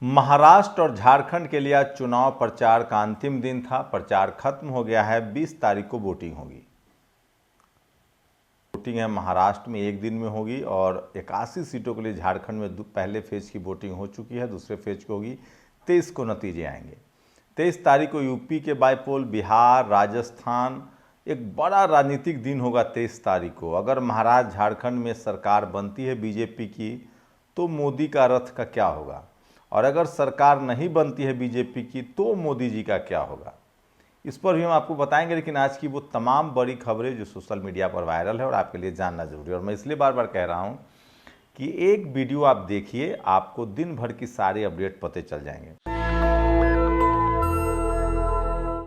महाराष्ट्र और झारखंड के लिए आज चुनाव प्रचार का अंतिम दिन था। प्रचार खत्म हो गया है। 20 तारीख को वोटिंग होगी। वोटिंग है महाराष्ट्र में एक दिन में होगी और 81 सीटों के लिए झारखंड में पहले फेज की वोटिंग हो चुकी है, दूसरे फेज की होगी। 23 को नतीजे आएंगे। 23 तारीख को यूपी के बाईपोल, बिहार, राजस्थान, एक बड़ा राजनीतिक दिन होगा। 23 तारीख को अगर महाराष्ट्र झारखंड में सरकार बनती है बीजेपी की, तो मोदी का रथ का क्या होगा, और अगर सरकार नहीं बनती है बीजेपी की तो मोदी जी का क्या होगा, इस पर भी हम आपको बताएंगे। लेकिन आज की वो तमाम बड़ी खबरें जो सोशल मीडिया पर वायरल है और आपके लिए जानना जरूरी है, और मैं इसलिए बार बार कह रहा हूं कि एक वीडियो आप देखिए, आपको दिन भर की सारी अपडेट पते चल जाएंगे।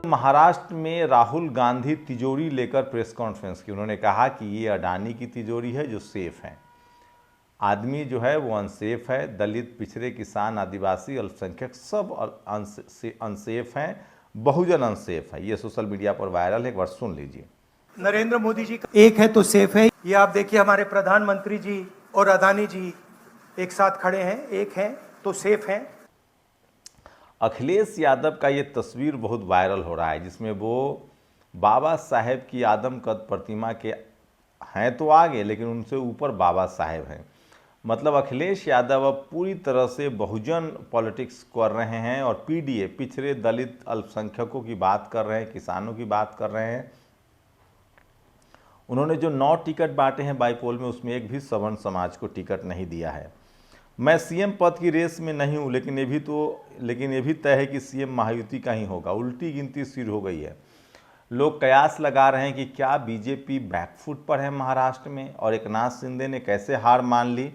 महाराष्ट्र में राहुल गांधी तिजोरी लेकर प्रेस कॉन्फ्रेंस की। उन्होंने कहा कि ये अडानी की तिजोरी है जो सेफ है। आदमी जो है वो अनसेफ है। दलित, पिछड़े, किसान, आदिवासी, अल्पसंख्यक सब अनसेफ हैं। बहुजन अनसेफ है। ये सोशल मीडिया पर वायरल है, एक बार सुन लीजिए। नरेंद्र मोदी जी एक है तो सेफ है। ये आप देखिए, हमारे प्रधानमंत्री जी और अदानी जी एक साथ खड़े हैं, एक हैं तो सेफ हैं। अखिलेश यादव का ये तस्वीर बहुत वायरल हो रहा है, जिसमें वो बाबा साहेब की आदमकद प्रतिमा के हैं तो आगे, लेकिन उनसे ऊपर बाबा साहेब हैं। मतलब अखिलेश यादव अब पूरी तरह से बहुजन पॉलिटिक्स कर रहे हैं और पीडीए, पिछड़े, दलित, अल्पसंख्यकों की बात कर रहे हैं, किसानों की बात कर रहे हैं। उन्होंने जो 9 टिकट बांटे हैं बाईपोल में, उसमें एक भी सवर्ण समाज को टिकट नहीं दिया है। मैं सीएम पद की रेस में नहीं हूं, लेकिन ये भी तय है कि सीएम महायुति का ही होगा। उल्टी गिनती शुरू हो गई है। लोग कयास लगा रहे हैं कि क्या बीजेपी बैकफुट पर है महाराष्ट्र में, और एकनाथ शिंदे ने कैसे हार मान ली।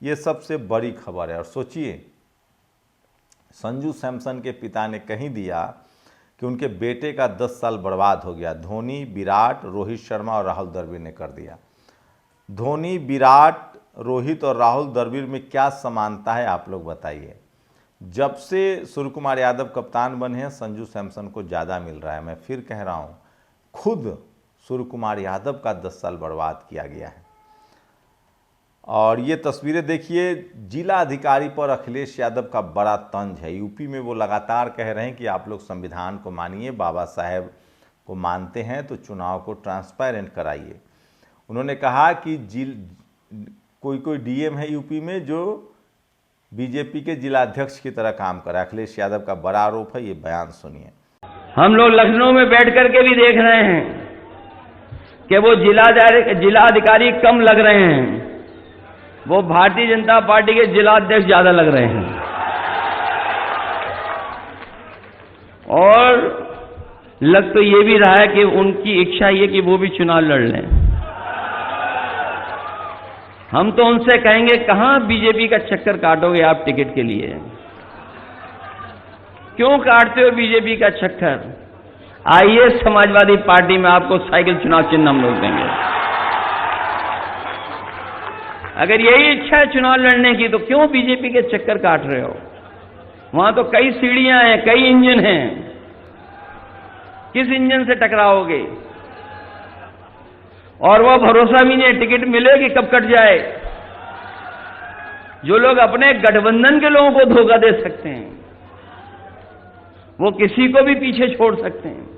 ये सबसे बड़ी खबर है। और सोचिए, संजू सैमसन के पिता ने कहीं दिया कि उनके बेटे का 10 साल बर्बाद हो गया। धोनी, विराट, रोहित शर्मा और राहुल द्रविड़ ने कर दिया। धोनी, विराट, रोहित और राहुल द्रविड़ में क्या समानता है, आप लोग बताइए। जब से सूर्य कुमार यादव कप्तान बने हैं, संजू सैमसन को ज़्यादा मिल रहा है। मैं फिर कह रहा हूँ, खुद सूर्य कुमार यादव का 10 साल बर्बाद किया गया है। और ये तस्वीरें देखिए, जिला अधिकारी पर अखिलेश यादव का बड़ा तंज है। यूपी में वो लगातार कह रहे हैं कि आप लोग संविधान को मानिए, बाबा साहेब को मानते हैं तो चुनाव को ट्रांसपेरेंट कराइए। उन्होंने कहा कि कोई डीएम है यूपी में जो बीजेपी के जिलाध्यक्ष की तरह काम कर रहा है। अखिलेश यादव का बड़ा आरोप है। ये बयान सुनिए। हम लोग लखनऊ में बैठ करके भी देख रहे हैं कि वो जिलाधिकारी कम लग रहे हैं, वो भारतीय जनता पार्टी के जिलाध्यक्ष ज्यादा लग रहे हैं। और लग तो ये भी रहा है कि उनकी इच्छा ये कि वो भी चुनाव लड़ लें। हम तो उनसे कहेंगे, कहां बीजेपी का चक्कर काटोगे आप टिकट के लिए? क्यों काटते हो बीजेपी का चक्कर? आइए समाजवादी पार्टी में आपको साइकिल चुनाव चिन्ह हम लोग देंगे। अगर यही इच्छा है चुनाव लड़ने की, तो क्यों बीजेपी के चक्कर काट रहे हो? वहां तो कई सीढ़ियां हैं, कई इंजन हैं। किस इंजन से टकराओगे? और वो भरोसा भी नहीं टिकट मिले कि कब कट जाए। जो लोग अपने गठबंधन के लोगों को धोखा दे सकते हैं, वो किसी को भी पीछे छोड़ सकते हैं।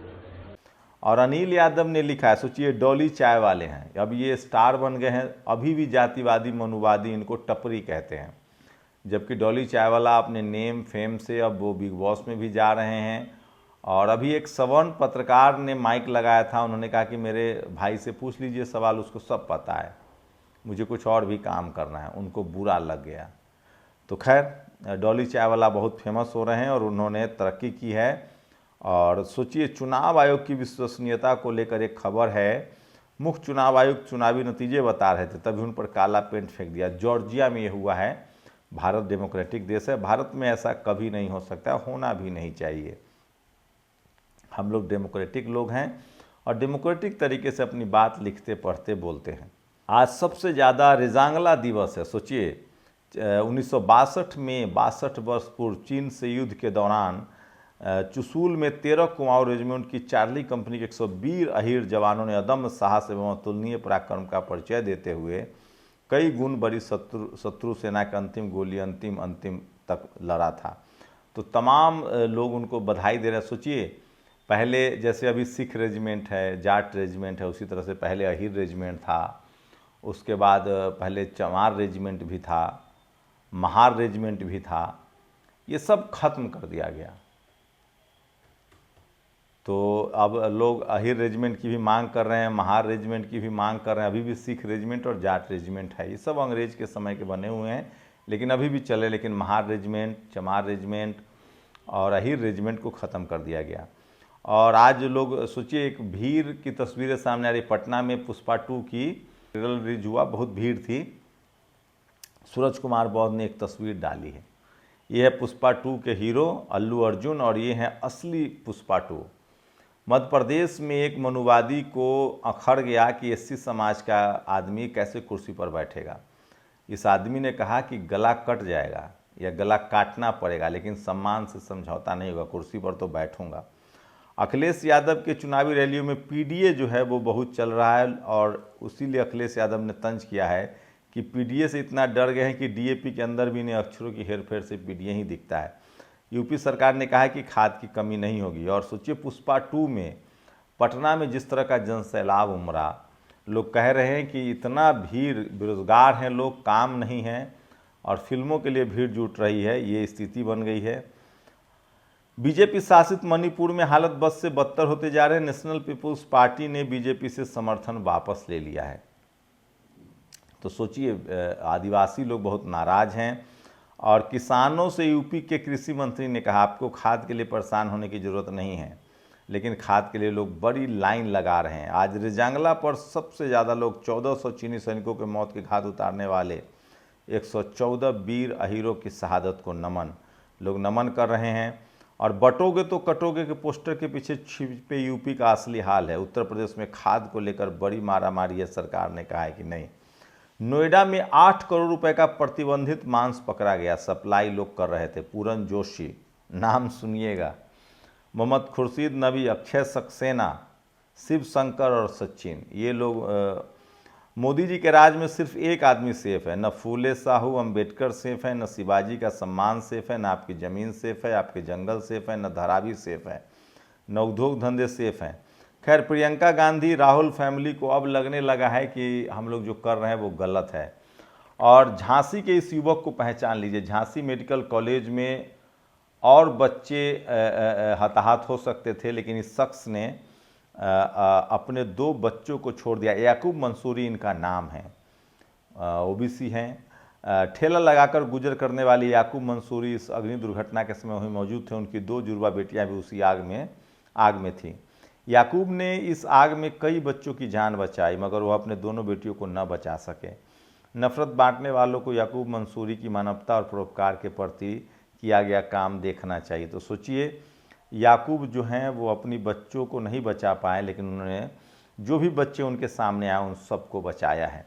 और अनिल यादव ने लिखा है, सोचिए, डॉली चाय वाले हैं, अब ये स्टार बन गए हैं। अभी भी जातिवादी, मनुवादी इनको टपरी कहते हैं। जबकि डॉली चाय वाला अपने नेम फेम से अब वो बिग बॉस में भी जा रहे हैं। और अभी एक सवर्ण पत्रकार ने माइक लगाया था। उन्होंने कहा कि मेरे भाई से पूछ लीजिए सवाल, उसको सब पता है, मुझे कुछ और भी काम करना है। उनको बुरा लग गया। तो खैर, डॉली चाय वाला बहुत फेमस हो रहे हैं और उन्होंने तरक्की की है। और सोचिए, चुनाव आयोग की विश्वसनीयता को लेकर एक खबर है। मुख्य चुनाव आयुक्त चुनावी नतीजे बता रहे थे, तभी उन पर काला पेंट फेंक दिया। जॉर्जिया में ये हुआ है। भारत डेमोक्रेटिक देश है। भारत में ऐसा कभी नहीं हो सकता, होना भी नहीं चाहिए। हम लोग डेमोक्रेटिक लोग हैं और डेमोक्रेटिक तरीके से अपनी बात लिखते, पढ़ते, बोलते हैं। आज सबसे ज़्यादा रेजांगला दिवस है। सोचिए, 1962 में 62 वर्ष पूर्व चीन से युद्ध के दौरान चुशूल में 13 कुमाऊं रेजिमेंट की चार्ली कंपनी के 120 अहीर जवानों ने अदम्य साहस एवं अतुलनीय पराक्रम का परिचय देते हुए कई गुण बड़ी शत्रु सेना की अंतिम गोली अंतिम तक लड़ा था। तो तमाम लोग उनको बधाई दे रहे हैं। सोचिए, पहले जैसे अभी सिख रेजिमेंट है, जाट रेजिमेंट है, उसी तरह से पहले अहिर रेजिमेंट था, उसके बाद पहले चमार रेजिमेंट भी था, महार रेजिमेंट भी था, ये सब खत्म कर दिया गया। तो अब लोग अहिर रेजिमेंट की भी मांग कर रहे हैं, महार रेजिमेंट की भी मांग कर रहे हैं। अभी भी सिख रेजिमेंट और जाट रेजिमेंट है, ये सब अंग्रेज के समय के बने हुए हैं, लेकिन अभी भी चले। लेकिन महार रेजिमेंट, चमार रेजिमेंट और अहिर रेजिमेंट को ख़त्म कर दिया गया। और आज लोग सोचिए, एक भीड़ की तस्वीरें सामने आ रही। पटना में पुष्पा 2 की रिलीज हुआ, बहुत भीड़ थी। सूरज कुमार बौद्ध ने एक तस्वीर डाली है, ये है पुष्पा 2 के हीरो अल्लू अर्जुन, और ये हैं असली पुष्पा 2। मध्य प्रदेश में एक मनुवादी को अखड़ गया कि एससी समाज का आदमी कैसे कुर्सी पर बैठेगा। इस आदमी ने कहा कि गला कट जाएगा या गला काटना पड़ेगा, लेकिन सम्मान से समझौता नहीं होगा, कुर्सी पर तो बैठूंगा। अखिलेश यादव के चुनावी रैलियों में पीडीए जो है वो बहुत चल रहा है, और उसीलिए अखिलेश यादव ने तंज किया है कि पीडीए से इतना डर गए हैं कि डीएपी के अंदर भी इन्हें अक्षरों की हेरफेर से पीडीए ही दिखता है। यूपी सरकार ने कहा है कि खाद की कमी नहीं होगी। और सोचिए, पुष्पा 2 में पटना में जिस तरह का जनसैलाब उमड़ा, लोग कह रहे हैं कि इतना भीड़, बेरोजगार हैं लोग, काम नहीं है और फिल्मों के लिए भीड़ जुट रही है, ये स्थिति बन गई है। बीजेपी शासित मणिपुर में हालत बद से बदतर होते जा रहे हैं। नेशनल पीपुल्स पार्टी ने बीजेपी से समर्थन वापस ले लिया है। तो सोचिए, आदिवासी लोग बहुत नाराज हैं। और किसानों से यूपी के कृषि मंत्री ने कहा, आपको खाद के लिए परेशान होने की ज़रूरत नहीं है, लेकिन खाद के लिए लोग बड़ी लाइन लगा रहे हैं। आज रेजांगला पर सबसे ज़्यादा लोग, 1400 चीनी सैनिकों के मौत के घाट उतारने वाले 114 वीर अहीरों की शहादत को नमन, लोग नमन कर रहे हैं। और बटोगे तो कटोगे के पोस्टर के पीछे छिपे यूपी का असली हाल है। उत्तर प्रदेश में खाद को लेकर बड़ी मारामारी है, सरकार ने कहा है कि नहीं। नोएडा में 8 करोड़ रुपए का प्रतिबंधित मांस पकड़ा गया, सप्लाई लोग कर रहे थे। पूरन जोशी, नाम सुनिएगा, मोहम्मद खुर्शीद नबी, अक्षय सक्सेना, शिव शंकर और सचिन, ये लोग। मोदी जी के राज में सिर्फ एक आदमी सेफ है, न फूले साहू अंबेडकर सेफ है, न शिवाजी का सम्मान सेफ है, न आपकी ज़मीन सेफ है, आपके जंगल सेफ है, न धारावी सेफ है, न उद्योग धंधे सेफ हैं। खैर, प्रियंका गांधी, राहुल फैमिली को अब लगने लगा है कि हम लोग जो कर रहे हैं वो गलत है। और झांसी के इस युवक को पहचान लीजिए, झांसी मेडिकल कॉलेज में और बच्चे हताहत हो सकते थे, लेकिन इस शख्स ने अपने 2 बच्चों को छोड़ दिया। याकूब मंसूरी इनका नाम है, ओबीसी हैं। ठेला लगाकर गुजर करने वाली याकूब मंसूरी इस अग्नि दुर्घटना के समय वहीं मौजूद थे। उनकी 2 जुड़वा बेटियां भी उसी आग में थी। याकूब ने इस आग में कई बच्चों की जान बचाई, मगर वह अपने दोनों बेटियों को न बचा सके। नफरत बांटने वालों को याकूब मंसूरी की मानवता और परोपकार के प्रति किया गया काम देखना चाहिए। तो सोचिए, याकूब जो हैं वो अपनी बच्चों को नहीं बचा पाए, लेकिन उन्होंने जो भी बच्चे उनके सामने आए उन सबको बचाया है।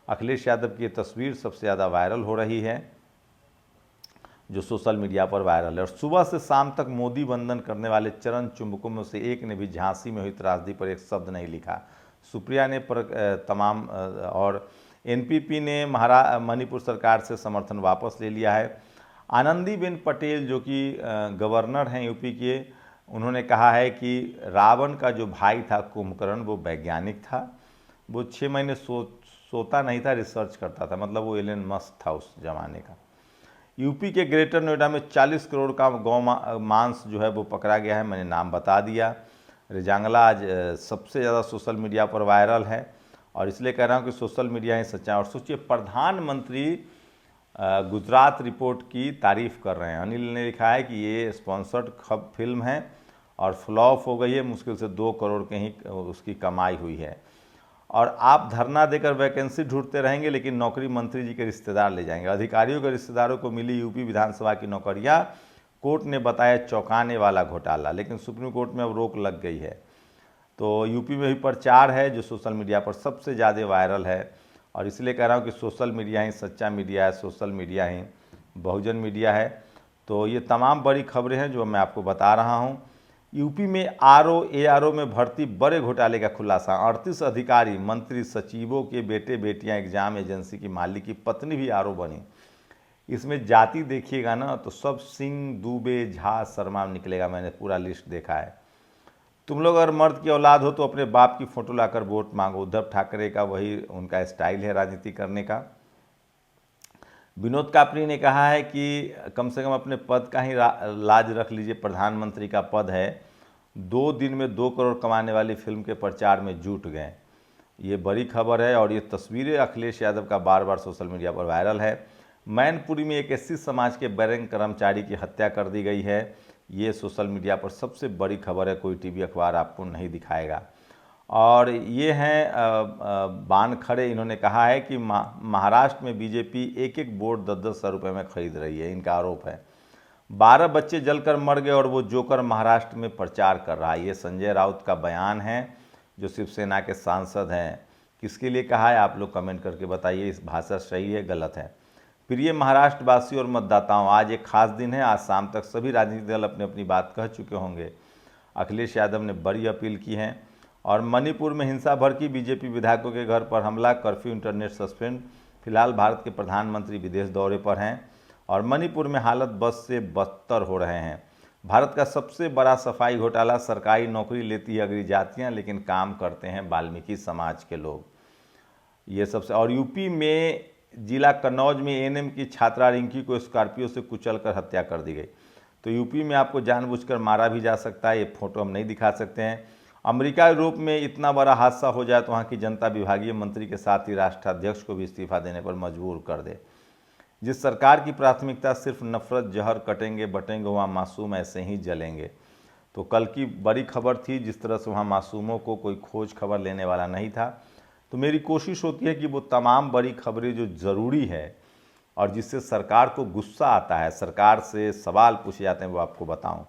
अखिलेश यादव की ये तस्वीर सबसे ज़्यादा वायरल हो रही है, जो सोशल मीडिया पर वायरल है। और सुबह से शाम तक मोदी वंदन करने वाले चरण चुंबकों में से एक ने भी झांसी में हुई त्रासदी पर एक शब्द नहीं लिखा। सुप्रिया ने तमाम और एनपीपी ने मणिपुर सरकार से समर्थन वापस ले लिया है। आनंदीबेन पटेल जो कि गवर्नर हैं यूपी के, उन्होंने कहा है कि रावण का जो भाई था कुंभकर्ण, वो वैज्ञानिक था, वो 6 महीने सोता नहीं था, रिसर्च करता था, मतलब वो एलन मस्क था उस जमाने का। यूपी के ग्रेटर नोएडा में 40 करोड़ का गौ मांस जो है वो पकड़ा गया है, मैंने नाम बता दिया। रेजांगला आज सबसे ज़्यादा सोशल मीडिया पर वायरल है, और इसलिए कह रहा हूँ कि सोशल मीडिया ही सच्चा है। और सोचिए, प्रधानमंत्री गुजरात रिपोर्ट की तारीफ़ कर रहे हैं। अनिल ने लिखा है कि ये स्पॉन्सर्ड फिल्म है और फ्लॉप हो गई है, मुश्किल से 2 करोड़ के ही उसकी कमाई हुई है। और आप धरना देकर वैकेंसी ढूंढते रहेंगे, लेकिन नौकरी मंत्री जी के रिश्तेदार ले जाएंगे। अधिकारियों के रिश्तेदारों को मिली यूपी विधानसभा की नौकरियां, कोर्ट ने बताया चौंकाने वाला घोटाला, लेकिन सुप्रीम कोर्ट में अब रोक लग गई है। तो यूपी में भी प्रचार है जो सोशल मीडिया पर सबसे ज़्यादा वायरल है, और इसलिए कह रहा हूँ कि सोशल मीडिया ही सच्चा मीडिया है, सोशल मीडिया ही बहुजन मीडिया है। तो ये तमाम बड़ी खबरें हैं जो मैं आपको बता रहा हूँ। यूपी में ARO में भर्ती बड़े घोटाले का खुलासा। 38 अधिकारी, मंत्री, सचिवों के बेटे बेटियां एग्जाम एजेंसी की मालिक की पत्नी भी ARO बनी। इसमें जाति देखिएगा ना तो सब सिंह, दुबे, झा, शर्मा निकलेगा। मैंने पूरा लिस्ट देखा है। तुम लोग अगर मर्द की औलाद हो तो अपने बाप की फ़ोटो लाकर वोट मांगो। उद्धव ठाकरे का वही उनका स्टाइल है राजनीति करने का। विनोद कापरी ने कहा है कि कम से कम अपने पद का ही लाज रख लीजिए, प्रधानमंत्री का पद है। 2 दिन में 2 करोड़ कमाने वाली फिल्म के प्रचार में जुट गए। ये बड़ी खबर है और ये तस्वीरें अखिलेश यादव का बार बार सोशल मीडिया पर वायरल है। मैनपुरी में एक एससी समाज के बैंक कर्मचारी की हत्या कर दी गई है। ये सोशल मीडिया पर सबसे बड़ी खबर है, कोई टीवी अखबार आपको नहीं दिखाएगा। और ये हैं बानखड़े, इन्होंने कहा है कि महाराष्ट्र में बीजेपी एक बोर्ड 10-10 हज़ार रुपये में खरीद रही है। इनका आरोप है 12 बच्चे जलकर मर गए और वो जोकर महाराष्ट्र में प्रचार कर रहा है। ये संजय राउत का बयान है, जो शिवसेना के सांसद हैं। किसके लिए कहा है आप लोग कमेंट करके बताइए, इस भाषा सही है गलत है। प्रिय महाराष्ट्रवासी और मतदाताओं, आज एक खास दिन है। आज शाम तक सभी राजनीतिक दल अपनी अपनी बात कह चुके होंगे। अखिलेश यादव ने बड़ी अपील की है। और मणिपुर में हिंसा भड़की, बीजेपी विधायकों के घर पर हमला, कर्फ्यू, इंटरनेट सस्पेंड। फिलहाल भारत के प्रधानमंत्री विदेश दौरे पर हैं और मणिपुर में हालत बद से बदतर हो रहे हैं। भारत का सबसे बड़ा सफाई घोटाला, सरकारी नौकरी लेती है अगली जातियाँ, लेकिन काम करते हैं वाल्मीकि समाज के लोग। ये सबसे। और यूपी में जिला कन्नौज में एएनएम की छात्रा रिंकी को स्कॉर्पियो से कुचलकर हत्या कर दी गई। तो यूपी में आपको जानबूझकर मारा भी जा सकता है। ये फोटो हम नहीं दिखा सकते हैं। अमेरिका, यूरोप में इतना बड़ा हादसा हो जाए तो वहाँ की जनता विभागीय मंत्री के साथ ही राष्ट्राध्यक्ष को भी इस्तीफा देने पर मजबूर कर दे। जिस सरकार की प्राथमिकता सिर्फ नफरत, जहर कटेंगे बटेंगे, वहाँ मासूम ऐसे ही जलेंगे। तो कल की बड़ी खबर थी, जिस तरह से वहाँ मासूमों को कोई खोज खबर लेने वाला नहीं था। तो मेरी कोशिश होती है कि वो तमाम बड़ी खबरें जो ज़रूरी है और जिससे सरकार को गुस्सा आता है, सरकार से सवाल पूछे जाते हैं, वो आपको बताऊं।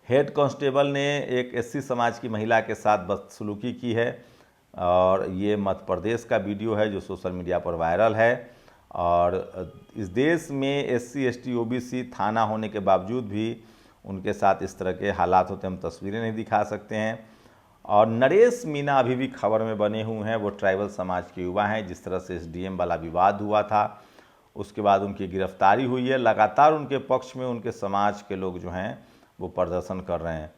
हेड कांस्टेबल ने एक एससी समाज की महिला के साथ बदसलूकी की है और ये मध्य प्रदेश का वीडियो है जो सोशल मीडिया पर वायरल है। और इस देश में एससी, एसटी, ओबीसी थाना होने के बावजूद भी उनके साथ इस तरह के हालात होते, हम तस्वीरें नहीं दिखा सकते हैं। और नरेश मीना अभी भी खबर में बने हुए हैं। वो ट्राइबल समाज के युवा हैं। जिस तरह से एसडीएम वाला विवाद हुआ था, उसके बाद उनकी गिरफ्तारी हुई है। लगातार उनके पक्ष में उनके समाज के लोग जो हैं वो प्रदर्शन कर रहे हैं।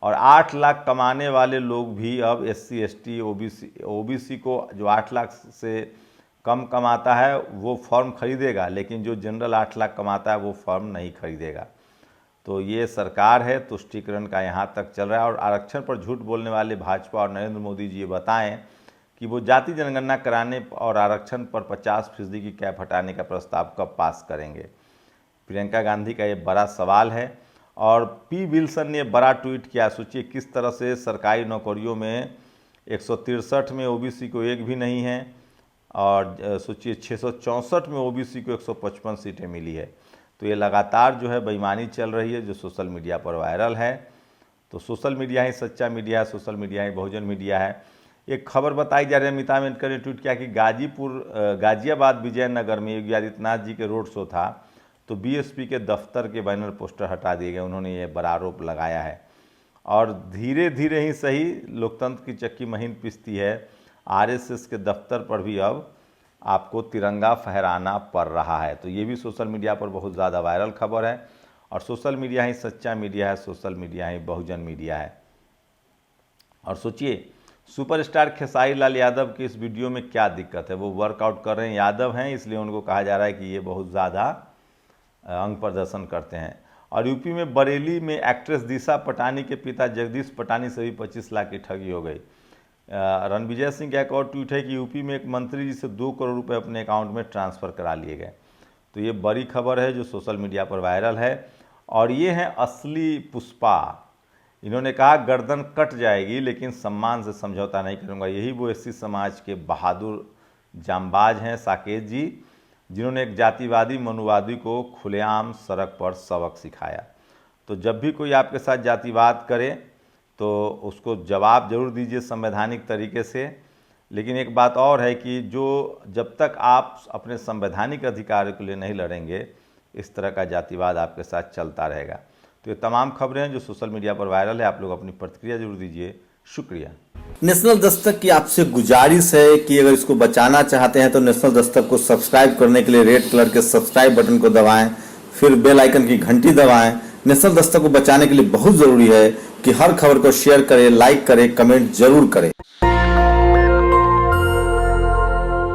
और 8 लाख कमाने वाले लोग भी अब एससी, एसटी, ओबीसी को जो 8 लाख से कम कमाता है वो फॉर्म खरीदेगा, लेकिन जो जनरल 8 लाख कमाता है वो फॉर्म नहीं खरीदेगा। तो ये सरकार है, तुष्टीकरण का यहाँ तक चल रहा है। और आरक्षण पर झूठ बोलने वाले भाजपा और नरेंद्र मोदी जी ये बताएं कि वो जाति जनगणना कराने और आरक्षण पर 50% की कैप हटाने का प्रस्ताव कब पास करेंगे। प्रियंका गांधी का ये बड़ा सवाल है। और पी विल्सन ने बड़ा ट्वीट किया। सोचिए किस तरह से सरकारी नौकरियों में 163 में ओबीसी को एक भी नहीं है और सोचिए 664 में ओबीसी को 155 सीटें मिली है। तो ये लगातार जो है बेईमानी चल रही है जो सोशल मीडिया पर वायरल है। तो सोशल मीडिया ही सच्चा मीडिया है, सोशल मीडिया ही बहुजन मीडिया है। एक खबर बताई जा रही है, अमिताभ बच्चन ने ट्वीट किया कि गाजियाबाद विजयनगर में योगी आदित्यनाथ जी के रोड शो था तो बीएसपी के दफ्तर के बैनर पोस्टर हटा दिए गए। उन्होंने ये बड़ा आरोप लगाया है। और धीरे धीरे ही सही, लोकतंत्र की चक्की महीन पिसती है। आरएसएस के दफ्तर पर भी अब आपको तिरंगा फहराना पड़ रहा है। तो ये भी सोशल मीडिया पर बहुत ज़्यादा वायरल खबर है। और सोशल मीडिया ही सच्चा मीडिया है, सोशल मीडिया ही बहुजन मीडिया है। और सोचिए सुपरस्टार खेसारी लाल यादव की इस वीडियो में क्या दिक्कत है। वो वर्कआउट कर रहे हैं, यादव हैं, इसलिए उनको कहा जा रहा है कि ये बहुत ज़्यादा अंग प्रदर्शन करते हैं। और यूपी में बरेली में एक्ट्रेस दिशा पटानी के पिता जगदीश पटानी से भी 25 लाख की ठगी हो गई। रणविजय सिंह का एक और ट्वीट है कि यूपी में एक मंत्री जी से 2 करोड़ रुपए अपने अकाउंट में ट्रांसफ़र करा लिए गए। तो ये बड़ी खबर है जो सोशल मीडिया पर वायरल है। और ये हैं असली पुष्पा। इन्होंने कहा गर्दन कट जाएगी लेकिन सम्मान से समझौता नहीं करूंगा। यही वो एससी समाज के बहादुर जांबाज हैं साकेत जी, जिन्होंने एक जातिवादी मनुवादी को खुलेआम सड़क पर सबक सिखाया। तो जब भी कोई आपके साथ जातिवाद करे तो उसको जवाब जरूर दीजिए संवैधानिक तरीके से। लेकिन एक बात और है कि जब तक आप अपने संवैधानिक अधिकार के लिए नहीं लड़ेंगे, इस तरह का जातिवाद आपके साथ चलता रहेगा। तो ये तमाम खबरें हैं जो सोशल मीडिया पर वायरल है। आप लोग अपनी प्रतिक्रिया जरूर दीजिए। शुक्रिया। नेशनल दस्तक की आपसे गुजारिश है कि अगर इसको बचाना चाहते हैं तो नेशनल दस्तक को सब्सक्राइब करने के लिए रेड कलर के सब्सक्राइब बटन को दबाएं, फिर बेल आइकन की घंटी दबाएं। नेशनल दस्तक को बचाने के लिए बहुत जरूरी है कि हर खबर को शेयर करें, लाइक करें, कमेंट जरूर करें।